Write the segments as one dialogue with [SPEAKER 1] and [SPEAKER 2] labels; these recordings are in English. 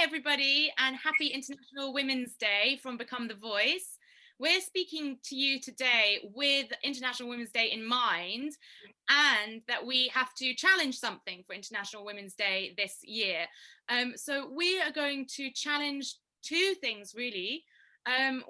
[SPEAKER 1] everybody, and happy International Women's Day from Become the Voice. We're speaking to you today with International Women's Day in mind, and that we have to challenge something for International Women's Day this year. So we are going to challenge two things, really.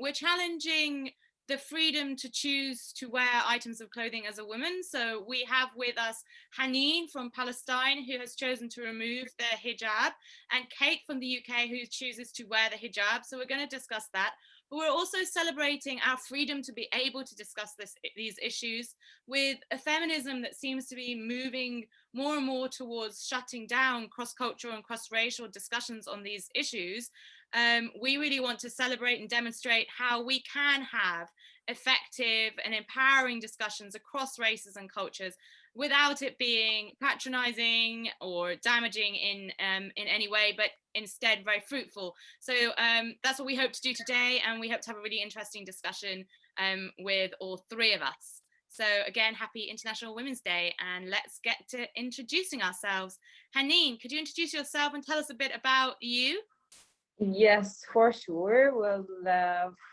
[SPEAKER 1] We're challenging the freedom to choose to wear items of clothing as a woman. So we have with us Haneen from Palestine, who has chosen to remove their hijab, and Kate from the UK, who chooses to wear the hijab. So we're going to discuss that. But we're also celebrating our freedom to be able to discuss these issues with a feminism that seems to be moving more and more towards shutting down cross-cultural and cross-racial discussions on these issues. We really want to celebrate and demonstrate how we can have effective and empowering discussions across races and cultures without it being patronizing or damaging in any way, but instead very fruitful. So that's what we hope to do today, and we hope to have a really interesting discussion with all three of us. So again, happy International Women's Day, and let's get to introducing ourselves. Haneen, could you introduce yourself and tell us a bit about you?
[SPEAKER 2] Yes, for sure. Well,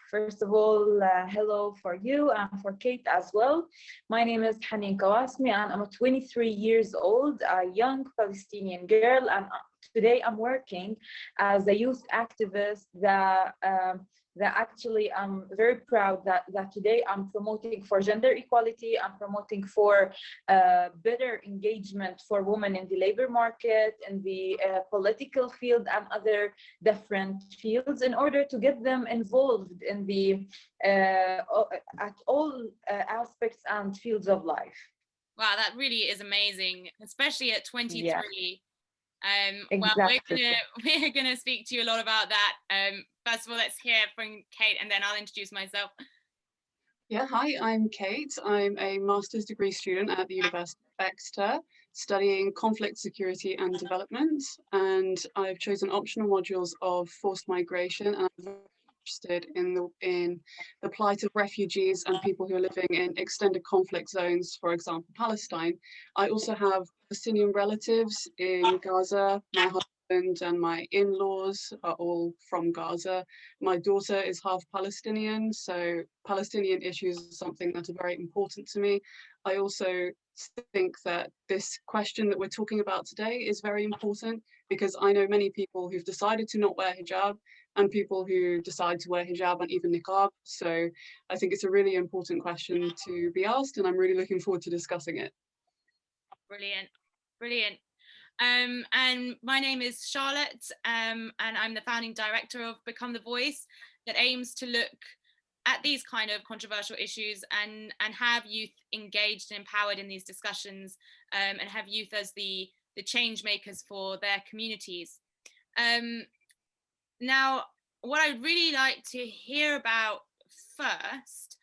[SPEAKER 2] first of all, hello for you and for Kate as well. My name is Haneen Kawasmi, and I'm a 23 years old, a young Palestinian girl, and today I'm working as a youth activist that actually I'm very proud that today I'm promoting for gender equality. I'm promoting for better engagement for women in the labor market, in the political field and other different fields, in order to get them involved in the at all aspects and fields of life.
[SPEAKER 1] Wow, that really is amazing, especially at 23.
[SPEAKER 2] Yeah.
[SPEAKER 1] Well,
[SPEAKER 2] Exactly.
[SPEAKER 1] we're gonna speak to you a lot about that. First of all, let's hear from Kate, and then I'll introduce myself.
[SPEAKER 3] Yeah, hi, I'm Kate. I'm a master's degree student at the University of Exeter, studying conflict, security and development. And I've chosen optional modules of forced migration, and I'm very interested in the plight of refugees and people who are living in extended conflict zones, for example, Palestine. I also have Palestinian relatives in Gaza. My husband and my in-laws are all from Gaza. My daughter is half Palestinian, so Palestinian issues are something that are very important to me. I also think that this question that we're talking about today is very important, because I know many people who've decided to not wear hijab and people who decide to wear hijab and even niqab. So I think it's a really important question to be asked, and I'm really looking forward to discussing it.
[SPEAKER 1] Brilliant, brilliant. And my name is Charlotte, and I'm the founding director of Become the Voice, that aims to look at these kind of controversial issues and have youth engaged and empowered in these discussions, and have youth as the change makers for their communities. Now, what I'd really like to hear about first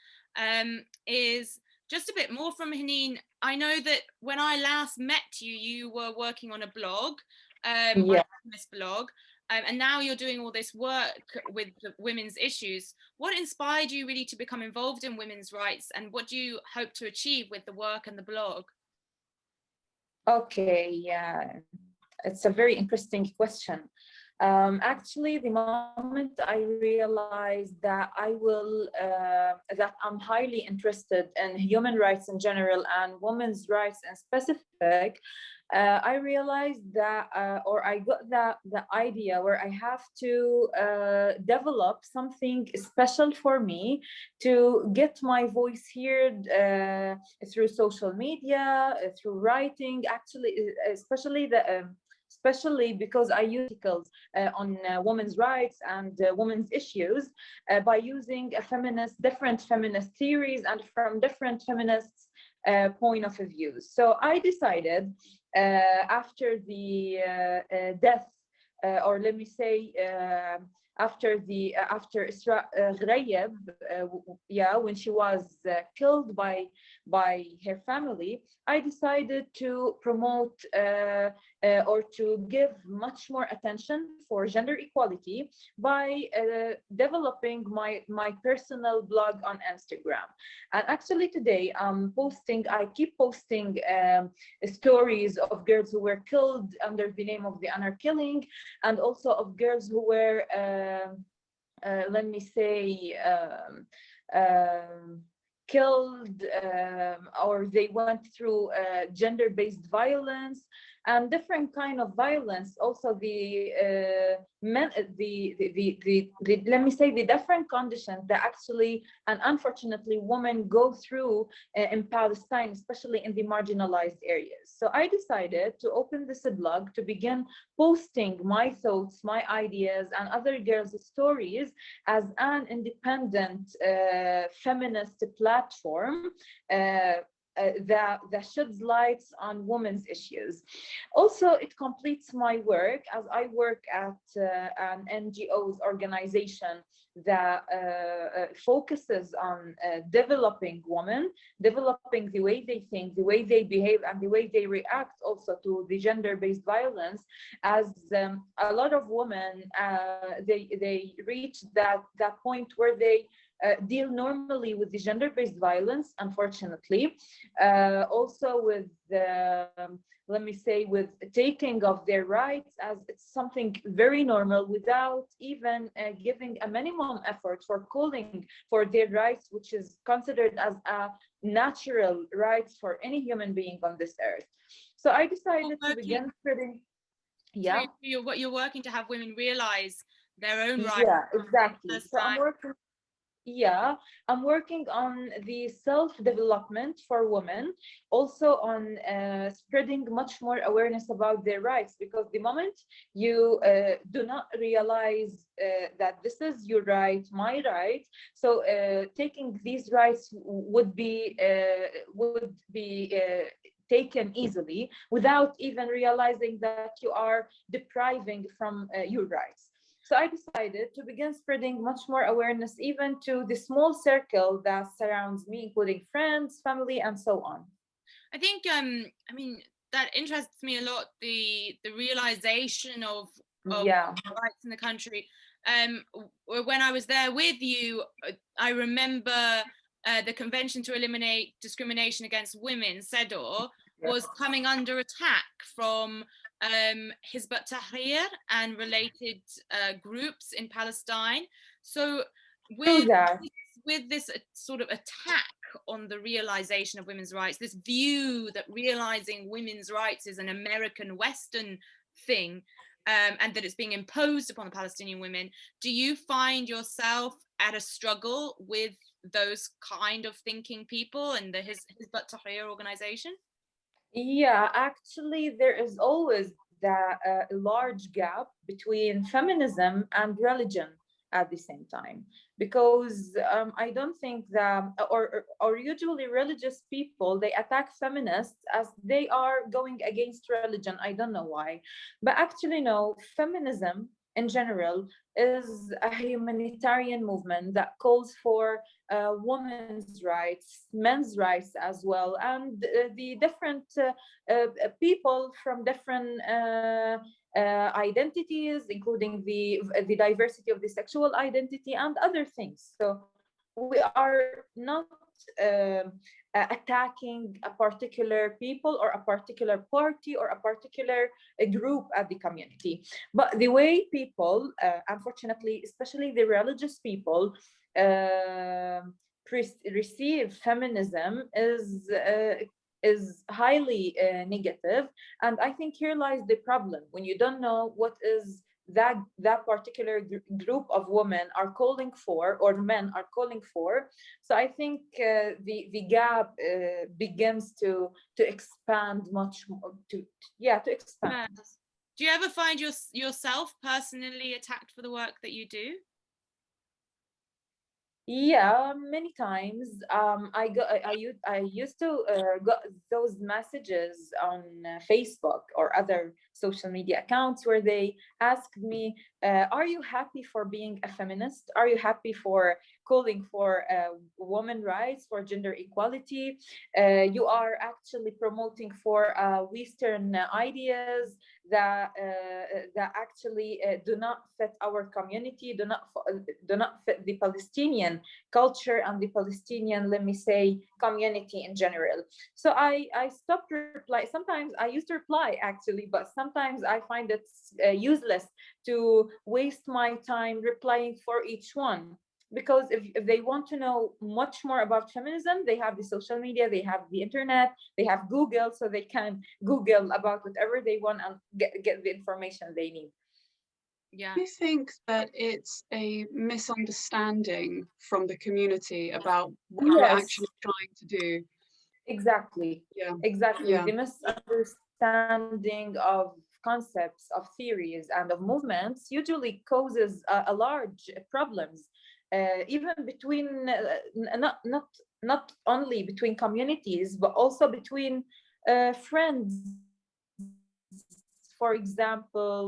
[SPEAKER 1] is just a bit more from Haneen. I know that when I last met you, you were working on a blog,
[SPEAKER 2] Yeah.
[SPEAKER 1] on this blog, and now you're doing all this work with the women's issues. What inspired you really to become involved in women's rights, and what do you hope to achieve with the work and the blog?
[SPEAKER 2] Okay, yeah, it's a very interesting question. Actually, the moment I realized that that I'm highly interested in human rights in general and women's rights in specific, I realized that, or I got the idea where I have to develop something special for me to get my voice heard through social media, through writing. Actually, especially because I use articles on women's rights and women's issues by using different feminist theories and from different feminists' point of view. So I decided after the death, or let me say, after Isra Ghraib, when she was killed by her family, I decided to promote or to give much more attention for gender equality by developing my personal blog on Instagram. And actually today I keep posting stories of girls who were killed under the name of the honor killing, and also of girls who were let me say killed, or they went through gender-based violence and different kind of violence. Also let me say the different conditions that actually and unfortunately women go through in Palestine, especially in the marginalized areas. So I decided to open this blog to begin posting my thoughts, my ideas, and other girls' stories as an independent feminist platform that sheds lights on women's issues. Also, it completes my work as I work at an NGO's organization that focuses on developing women, developing the way they think, the way they behave, and the way they react also to the gender-based violence. As a lot of women, they reach that point where they deal normally with the gender-based violence, unfortunately. Also with let me say, with taking of their rights as it's something very normal, without even giving a minimum effort for calling for their rights, which is considered as a natural rights for any human being on this earth. So I decided to begin spreading. Yeah.
[SPEAKER 1] So you're working to have women realize their own rights.
[SPEAKER 2] Yeah, exactly. So I'm working on the self-development for women, also on spreading much more awareness about their rights, because the moment you do not realize that this is your right, my right, so taking these rights would be taken easily without even realizing that you are depriving from your rights. So I decided to begin spreading much more awareness even to the small circle that surrounds me, including friends, family, and so on.
[SPEAKER 1] I think I mean, that interests me a lot, the realization of rights in the country. When I was there with you, I remember the Convention to Eliminate Discrimination Against Women, CEDAW, was coming under attack from Hizb ut-Tahrir and related groups in Palestine. So with this sort of attack on the realization of women's rights, this view that realizing women's rights is an American Western thing, and that it's being imposed upon the Palestinian women, do you find yourself at a struggle with those kind of thinking people and the Hizb ut-Tahrir organization?
[SPEAKER 2] Yeah, actually, there is always that large gap between feminism and religion at the same time, because I don't think that, or usually religious people, they attack feminists as they are going against religion. I don't know why, but actually no, feminism in general is a humanitarian movement that calls for women's rights, men's rights as well, and the different people from different identities, including the diversity of the sexual identity and other things. So we are not attacking a particular people or a particular party or a particular group at the community. But the way people, unfortunately, especially the religious people, receive feminism is highly negative. And I think here lies the problem, when you don't know what is that particular group of women are calling for, or men are calling for. So I think the gap begins to expand much more, to expand.
[SPEAKER 1] Do you ever find yourself personally attacked for the work that you do?
[SPEAKER 2] Yeah, many times. I used to got those messages on Facebook or other social media accounts where they asked me, "Are you happy for being a feminist? Are you happy for calling for women rights, for gender equality? You are actually promoting for Western ideas that actually do not fit our community, do not fit the Palestinian culture and the Palestinian, let me say, community in general." So I stopped reply. Sometimes I used to reply actually, but sometimes I find it useless to waste my time replying for each one. Because if they want to know much more about feminism, they have the social media, they have the internet, they have Google, so they can Google about whatever they want and get the information they need.
[SPEAKER 1] Yeah.
[SPEAKER 3] Do you think that it's a misunderstanding from the community about what you're
[SPEAKER 2] Yes,
[SPEAKER 3] actually trying to do?
[SPEAKER 2] exactly.
[SPEAKER 3] Yeah,
[SPEAKER 2] Exactly.
[SPEAKER 3] yeah.
[SPEAKER 2] The misunderstanding of concepts, of theories, and of movements usually causes a large problems, even between not only between communities, but also between friends, for example,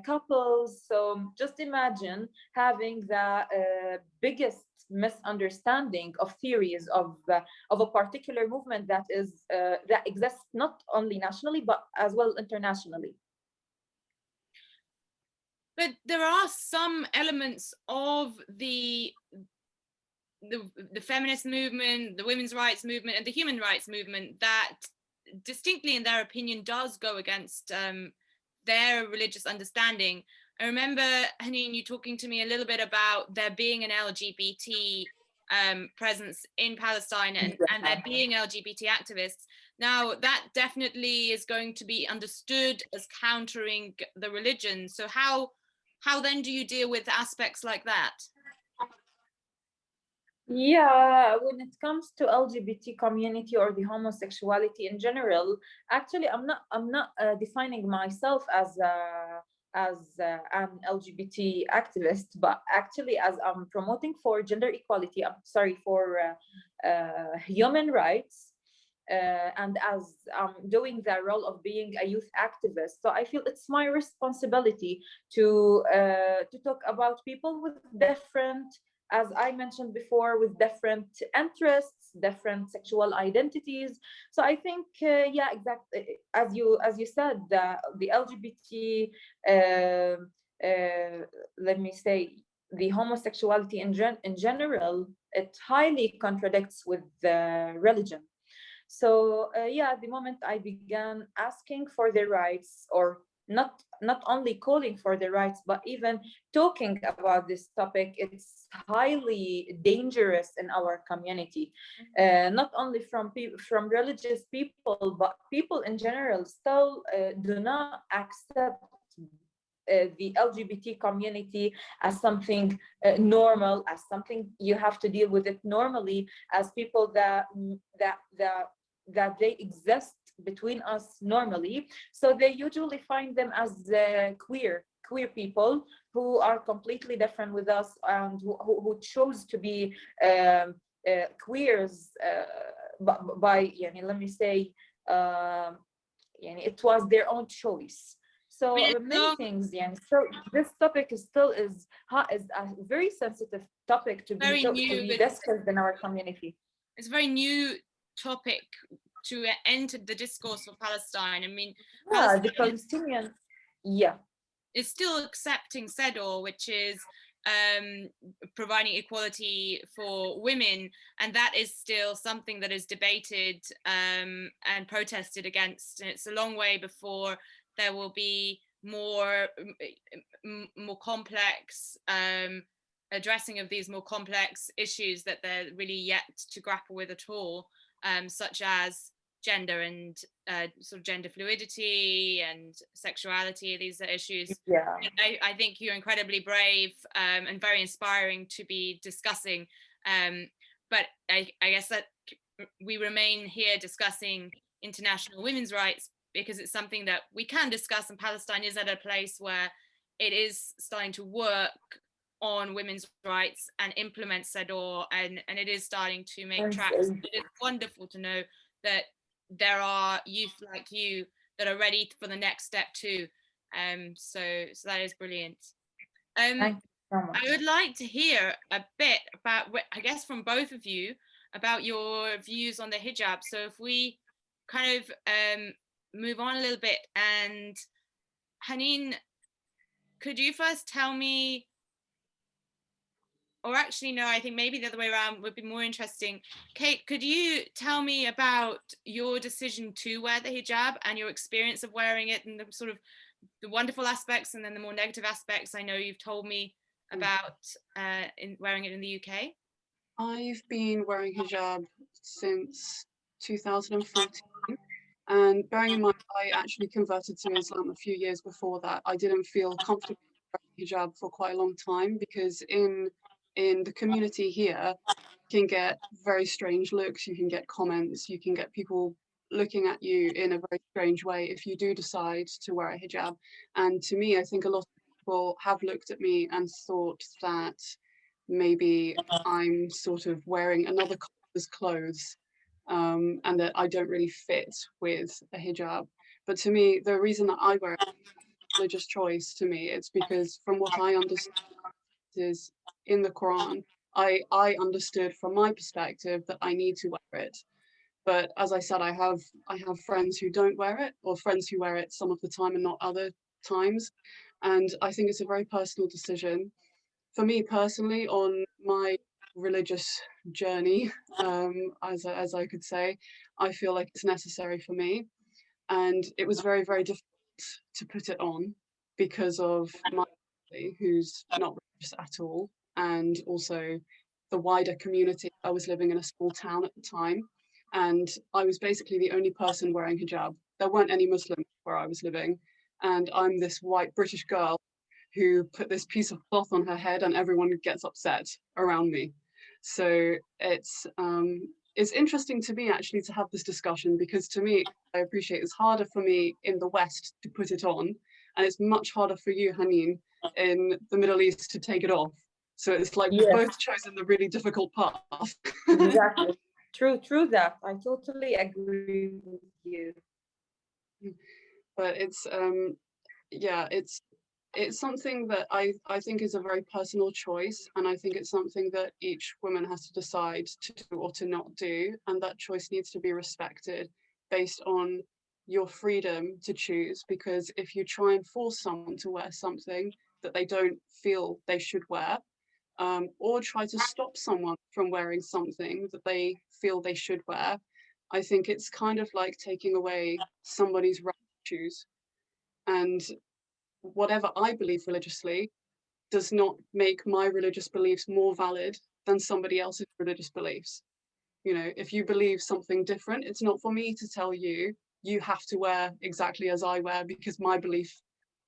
[SPEAKER 2] couples. So just imagine having the biggest misunderstanding of theories of a particular movement that exists not only nationally but as well internationally.
[SPEAKER 1] But there are some elements of the feminist movement, the women's rights movement, and the human rights movement that distinctly, in their opinion, does go against their religious understanding. I remember, Haneen, you talking to me a little bit about there being an LGBT presence in Palestine, and there
[SPEAKER 2] Yeah.
[SPEAKER 1] being LGBT activists. Now, that definitely is going to be understood as countering the religion. So how then do you deal with aspects like that?
[SPEAKER 2] Yeah, when it comes to LGBT community or the homosexuality in general, actually, I'm not defining myself as an LGBT activist, but actually as I'm promoting for gender equality. I'm sorry, for human rights. And as I'm doing the role of being a youth activist, so I feel it's my responsibility to talk about people with different, as I mentioned before, with different interests, different sexual identities. So I think, yeah, exactly as you said, the LGBT, let me say, the homosexuality in general, it highly contradicts with the religion. So yeah, the moment I began asking for their rights, or not only calling for their rights, but even talking about this topic, it's highly dangerous in our community. Not only from religious people, but people in general still do not accept the LGBT community as something normal, as something you have to deal with it normally, as people that they exist between us normally. So they usually find them as queer people who are completely different with us, and who chose to be queers by, yani, let me say, um, yani, it was their own choice.
[SPEAKER 1] I mean,
[SPEAKER 2] So
[SPEAKER 1] it's
[SPEAKER 2] many
[SPEAKER 1] long,
[SPEAKER 2] things, yeah. So this topic is still is a very sensitive topic
[SPEAKER 1] very
[SPEAKER 2] to
[SPEAKER 1] new.
[SPEAKER 2] be discussed in our community.
[SPEAKER 1] It's a very new topic to enter the discourse for Palestine. I mean,
[SPEAKER 2] Yeah, the
[SPEAKER 1] Palestine
[SPEAKER 2] Palestinian. Yeah,
[SPEAKER 1] is still accepting CEDAW, which is providing equality for women, and that is still something that is debated and protested against. And it's a long way before there will be more complex addressing of these more complex issues that they're really yet to grapple with at all, such as gender and sort of gender fluidity and sexuality. These are issues
[SPEAKER 2] yeah.
[SPEAKER 1] I think you're incredibly brave and very inspiring to be discussing. But I guess that we remain here discussing international women's rights because it's something that we can discuss, and Palestine is at a place where it is starting to work on women's rights and implement said law, and it is starting to make tracks. It is wonderful to know that there are youth like you that are ready for the next step too. So that is brilliant.
[SPEAKER 2] Thank you so much.
[SPEAKER 1] I would like to hear a bit about, I guess, from both of you about your views on the hijab. So if we kind of move on a little bit, and Haneen, could you first tell me, or actually no, I think maybe the other way around would be more interesting. Kate, could you tell me about your decision to wear the hijab and your experience of wearing it, and the sort of the wonderful aspects and then the more negative aspects I know you've told me about in wearing it in the UK?
[SPEAKER 3] I've been wearing hijab since 2014. And bearing in mind, I actually converted to Islam a few years before that. I didn't feel comfortable wearing hijab for quite a long time because in the community here, you can get very strange looks, you can get comments, you can get people looking at you in a very strange way if you do decide to wear a hijab. And to me, I think a lot of people have looked at me and thought that maybe I'm sort of wearing another color's clothes, and that I don't really fit with a hijab. But to me, the reason that I wear it is a religious choice to me. It's because from what I understand is in the Quran, I understood from my perspective that I need to wear it. But as I said, I have friends who don't wear it, or friends who wear it some of the time and not other times. And I think it's a very personal decision. For me personally, on my religious journey, as I could say, I feel like it's necessary for me. And it was very, very difficult to put it on because of my family, who's not religious at all, and also the wider community. I was living in a small town at the time, and I was basically the only person wearing hijab. There weren't any Muslims where I was living, and I'm this white British girl who put this piece of cloth on her head, and everyone gets upset around me. So it's interesting to me actually to have this discussion, because to me, I appreciate it's harder for me in the West to put it on, and it's much harder for you, Haneen, in the Middle East to take it off. So it's like we've both chosen the really difficult path.
[SPEAKER 2] Exactly. True that. I totally agree with you.
[SPEAKER 3] But it's yeah, it's something that I think is a very personal choice, and I think it's something that each woman has to decide to do or to not do, and that choice needs to be respected based on your freedom to choose. Because if you try and force someone to wear something that they don't feel they should wear, or try to stop someone from wearing something that they feel they should wear, I think it's kind of like taking away somebody's right to choose. And whatever I believe religiously does not make my religious beliefs more valid than somebody else's religious beliefs. You know, if you believe something different, it's not for me to tell you, you have to wear exactly as I wear because my belief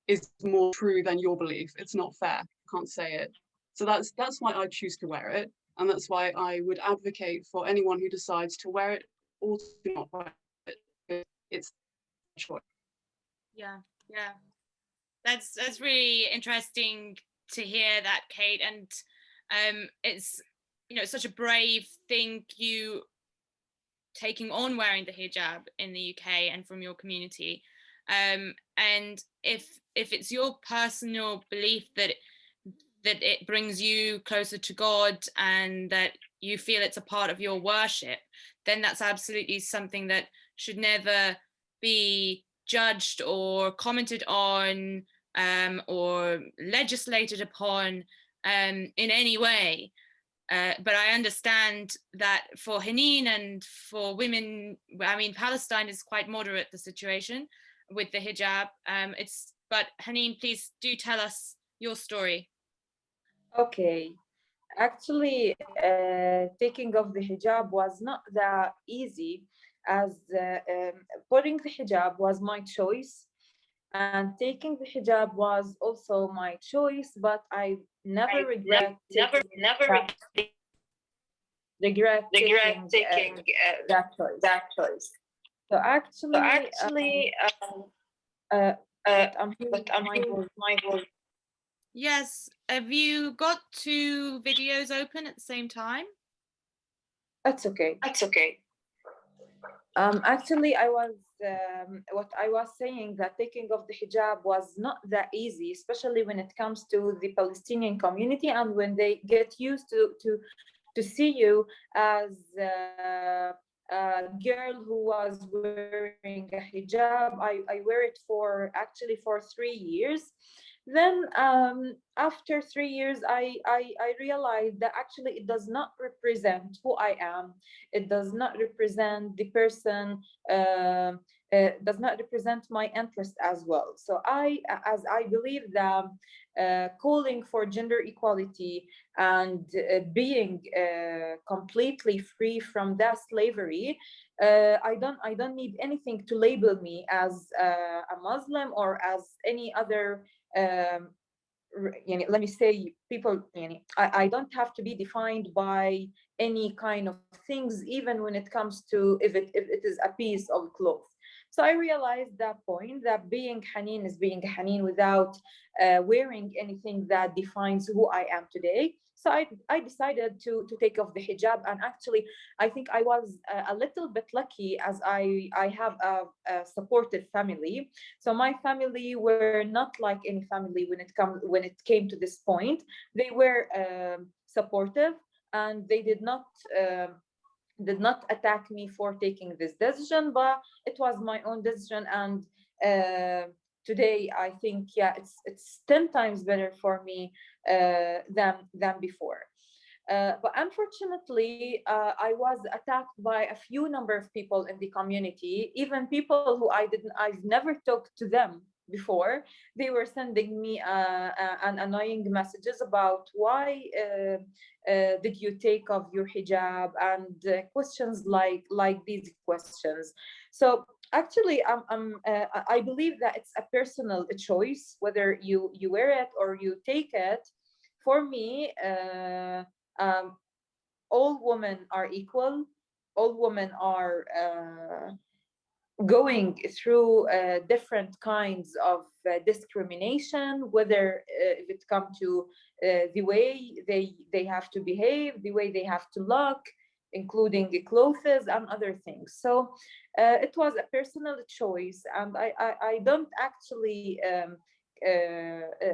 [SPEAKER 3] is more true than your belief. It's not fair. You can't say it. So that's why I choose to wear it. And that's why I would advocate for anyone who decides to wear it or to not wear it. It's a choice.
[SPEAKER 1] Yeah. That's really interesting to hear that, Kate. And it's, you know, such a brave thing, you taking on wearing the hijab in the UK and from your community. And if it's your personal belief that it brings you closer to God and that you feel it's a part of your worship, then that's absolutely something that should never be judged or commented on, or legislated upon in any way. But I understand that for Haneen and for women, I mean, Palestine is quite moderate, the situation with the hijab. But Haneen, please do tell us your story.
[SPEAKER 2] Okay. Actually, taking off the hijab was not that easy, as putting the hijab was my choice, and taking the hijab was also my choice, but I never regret taking that choice. So actually, but I'm hearing my voice.
[SPEAKER 1] Yes. Have you got two videos open at the same time?
[SPEAKER 2] That's okay.
[SPEAKER 3] That's okay.
[SPEAKER 2] Actually, what I was saying, that taking off the hijab was not that easy, especially when it comes to the Palestinian community, and when they get used to see you as a girl who was wearing a hijab. I wear it for actually for 3 years. Then after 3 years, I realized that actually it does not represent who I am. It does not represent the person, does not represent my interest as well. So as I believe that calling for gender equality and being completely free from that slavery, I don't need anything to label me as a Muslim or as any other. Let me say, people, I don't have to be defined by any kind of things, even when it comes to if it is a piece of cloth. So I realized that point, that being Haneen is being Haneen without wearing anything that defines who I am today. So I decided to take off the hijab. And actually, I think I was a little bit lucky, as I have a supportive family. So my family were not like any family when it came to this point. They were supportive, and they did not attack me for taking this decision, but it was my own decision. And today I think, yeah, it's 10 times better for me than before. But unfortunately, I was attacked by a few number of people in the community, even people who I've never talked to them before. They were sending me an annoying messages about why did you take off your hijab, and questions like these questions. So actually, I believe that it's a personal choice whether you wear it or you take it. For me, um, all women are equal. All women are going through different kinds of discrimination, whether if it comes to the way they have to behave, the way they have to look, including the clothes and other things. So it was a personal choice, and I don't actually.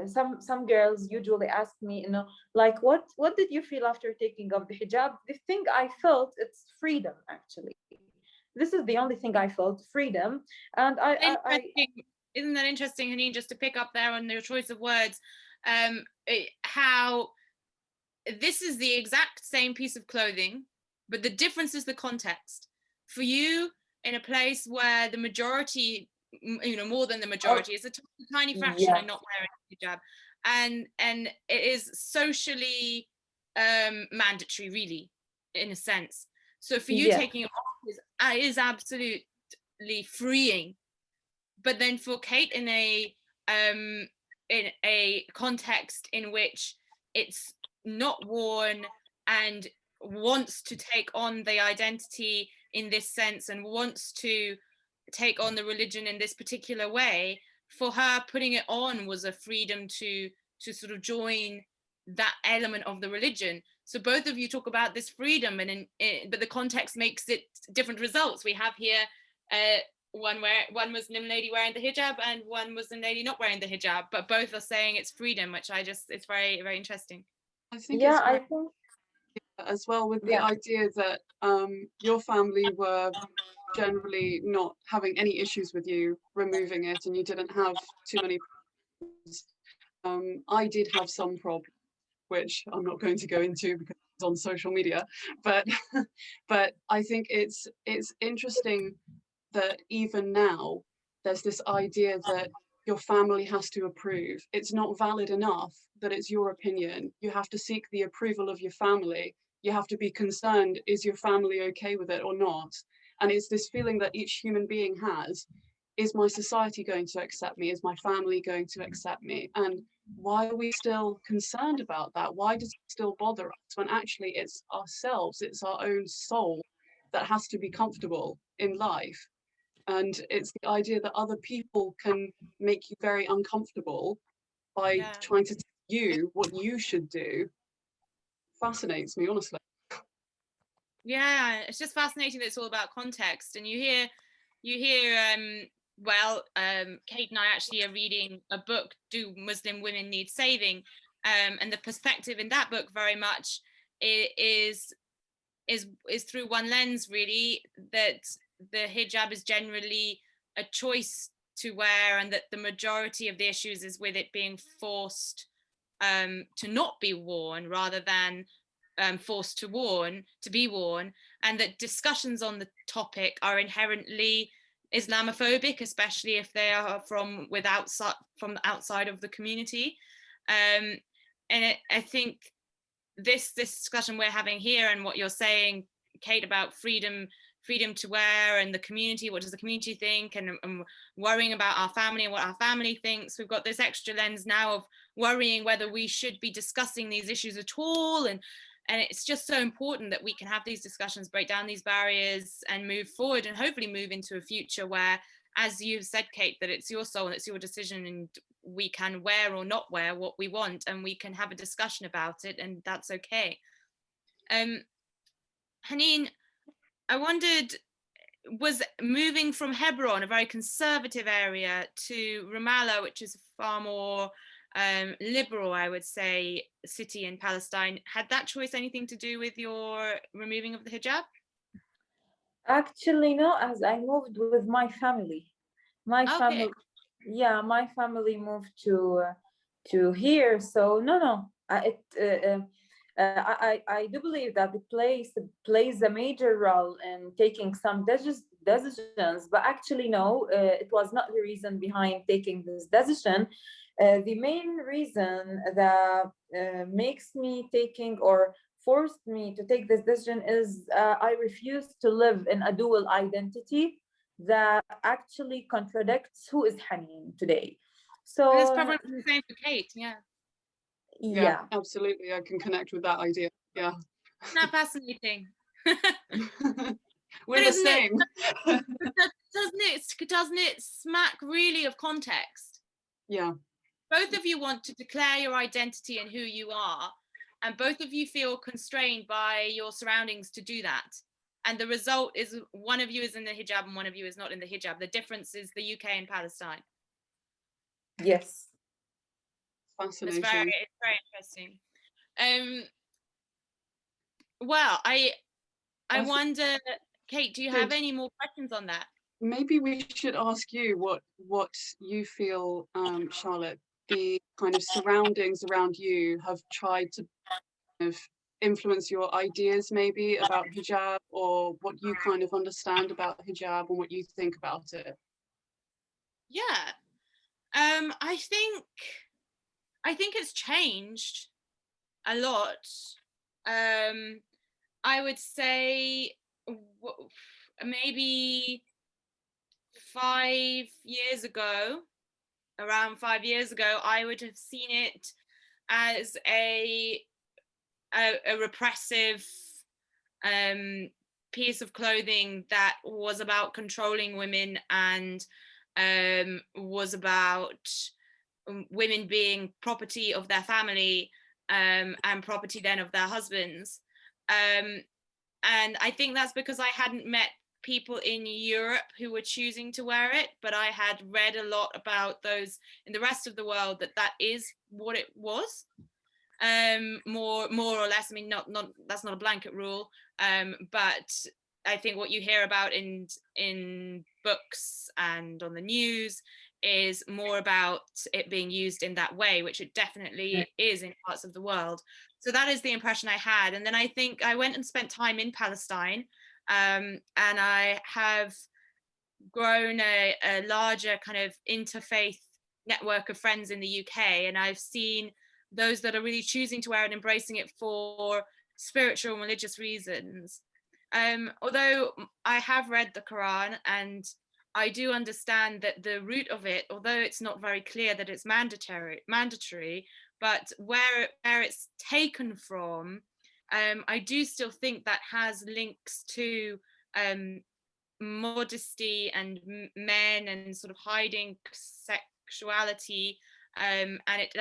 [SPEAKER 2] Some girls usually ask me, like, what did you feel after taking off the hijab? The thing I felt, it's freedom. Actually, this is the only thing I felt, freedom. And
[SPEAKER 1] Isn't that interesting, Haneen, just to pick up there on your choice of words, how this is the exact same piece of clothing, but the difference is the context. For you, in a place where the majority, more than the majority, is a tiny fraction
[SPEAKER 2] yeah,
[SPEAKER 1] are not wearing hijab, and it is socially mandatory, really, in a sense. So for you,
[SPEAKER 2] yeah,
[SPEAKER 1] taking it off is absolutely freeing. But then for Kate, in a context in which it's not worn, and wants to take on the identity in this sense, and wants to take on the religion in this particular way, for her, putting it on was a freedom to sort of join that element of the religion. So both of you talk about this freedom, but the context makes it different results. We have here one Muslim lady wearing the hijab and one Muslim lady not wearing the hijab, but both are saying it's freedom, which it's very, very interesting.
[SPEAKER 3] I think
[SPEAKER 2] yeah.
[SPEAKER 3] it's
[SPEAKER 2] I
[SPEAKER 3] very
[SPEAKER 2] think,
[SPEAKER 3] as well, with the
[SPEAKER 2] yeah,
[SPEAKER 3] idea that your family were generally not having any issues with you removing it, and you didn't have too many problems. I did have some problems, which I'm not going to go into because it's on social media, but but I think it's interesting that even now there's this idea that your family has to approve. It's not valid enough that it's your opinion. You have to seek the approval of your family. You have to be concerned, is your family okay with it or not? And it's this feeling that each human being has, is my society going to accept me? Is my family going to accept me? And why are we still concerned about that? Why does it still bother us when actually it's ourselves, it's our own soul that has to be comfortable in life? And it's the idea that other people can make you very uncomfortable by
[SPEAKER 1] Yeah.
[SPEAKER 3] trying to take what you should do fascinates me, honestly.
[SPEAKER 1] Yeah, it's just fascinating that it's all about context. And Kate and I actually are reading a book, Do Muslim Women Need Saving? And the perspective in that book very much is through one lens, really, that the hijab is generally a choice to wear, and that the majority of the issues is with it being forced to not be worn rather than forced to be worn, and that discussions on the topic are inherently Islamophobic, especially if they are from outside of the community. I think this discussion we're having here, and what you're saying, Kate, about freedom to wear, and the community, what does the community think, and worrying about our family and what our family thinks. We've got this extra lens now of worrying whether we should be discussing these issues at all, and it's just so important that we can have these discussions, break down these barriers, and move forward, and hopefully move into a future where, as you've said, Kate, that it's your soul and it's your decision, and we can wear or not wear what we want, and we can have a discussion about it, and that's okay. Haneen, I wondered, was moving from Hebron, a very conservative area, to Ramallah, which is far more liberal, I would say, city in Palestine, had that choice anything to do with your removing of the hijab?
[SPEAKER 2] Actually, no, as I moved with my family. My family, yeah, my family moved to here. So no, I do believe that the place plays a major role in taking some decisions, but actually no, it was not the reason behind taking this decision. The main reason that makes me taking or forced me to take this decision is I refuse to live in a dual identity that actually contradicts who is Haneen today. So
[SPEAKER 1] and it's probably the same for Kate, yeah.
[SPEAKER 3] Yeah, absolutely. I can connect with that idea. Yeah.
[SPEAKER 1] Not fascinating.
[SPEAKER 3] We're the same.
[SPEAKER 1] Doesn't it smack really of context?
[SPEAKER 3] Yeah.
[SPEAKER 1] Both of you want to declare your identity and who you are, and both of you feel constrained by your surroundings to do that. And the result is one of you is in the hijab and one of you is not in the hijab. The difference is the UK and Palestine.
[SPEAKER 2] Yes.
[SPEAKER 3] Fascinating.
[SPEAKER 1] It's very interesting. Well, I wonder, Kate, do you have any more questions on that?
[SPEAKER 3] Maybe we should ask you what you feel, Charlotte, the kind of surroundings around you have tried to kind of influence your ideas maybe about hijab, or what you kind of understand about hijab and what you think about it.
[SPEAKER 1] Yeah. I think it's changed a lot. I would say maybe 5 years ago, around 5 years ago, I would have seen it as a repressive piece of clothing that was about controlling women, and was about women being property of their family, and property then of their husbands. And I think that's because I hadn't met people in Europe who were choosing to wear it, but I had read a lot about those in the rest of the world that is what it was. More or less. I mean, not that's not a blanket rule, but I think what you hear about in books and on the news is more about it being used in that way, which it definitely is in parts of the world. So that is the impression I had. And then I think I went and spent time in Palestine, and I have grown a larger kind of interfaith network of friends in the UK, and I've seen those that are really choosing to wear it, embracing it for spiritual and religious reasons. Although I have read the Quran, and I do understand that the root of it, although it's not very clear that it's mandatory, but where it's taken from, I do still think that has links to modesty and men and sort of hiding sexuality, And it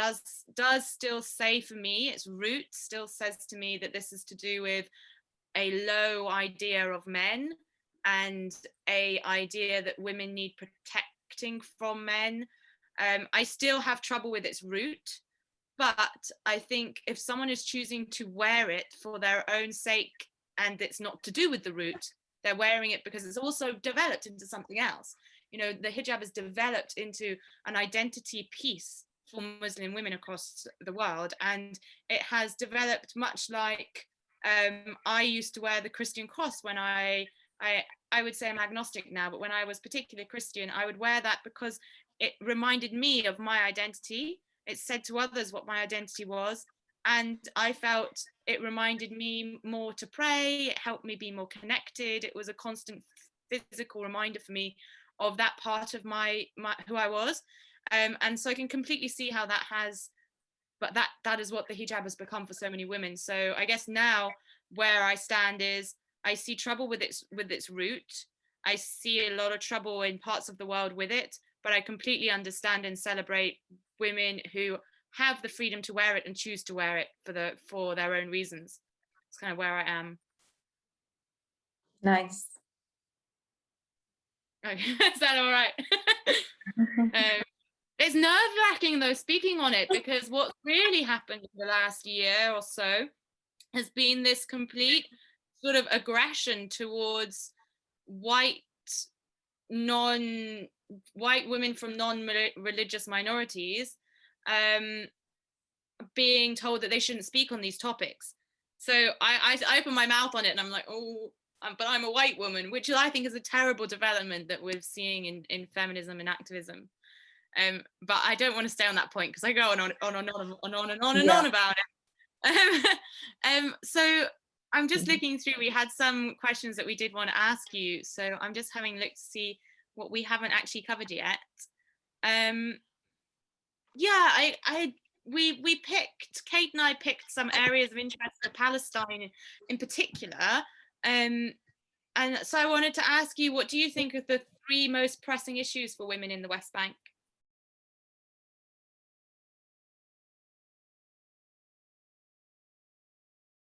[SPEAKER 1] does still say, for me, its root still says to me that this is to do with a low idea of men and a idea that women need protecting from men. I still have trouble with its root, but I think if someone is choosing to wear it for their own sake and it's not to do with the root, they're wearing it because it's also developed into something else. You know, the hijab is developed into an identity piece for Muslim women across the world, and it has developed much like I used to wear the Christian cross when I would say I'm agnostic now, but when I was particularly Christian, I would wear that because it reminded me of my identity. It said to others what my identity was, and I felt it reminded me more to pray. It helped me be more connected. It was a constant physical reminder for me of that part of my who I was. And so I can completely see how that has, but that is what the hijab has become for so many women. So I guess now where I stand is I see trouble with its root. I see a lot of trouble in parts of the world with it, but I completely understand and celebrate women who have the freedom to wear it and choose to wear it for their own reasons. It's kind of where I am.
[SPEAKER 2] Nice.
[SPEAKER 1] Okay. Is that all right? It's nerve-wracking though, speaking on it, because what's really happened in the last year or so has been this complete sort of aggression towards white women from non-religious minorities being told that they shouldn't speak on these topics. So I open my mouth on it and I'm like, oh, but I'm a white woman, which I think is a terrible development that we're seeing in feminism and activism. But I don't want to stay on that point because I go on and on about it. So I'm just looking through. We had some questions that we did want to ask you. So I'm just having a look to see what we haven't actually covered yet. We picked, Kate and I picked some areas of interest for Palestine in particular. And so I wanted to ask you, what do you think are the 3 most pressing issues for women in the West Bank?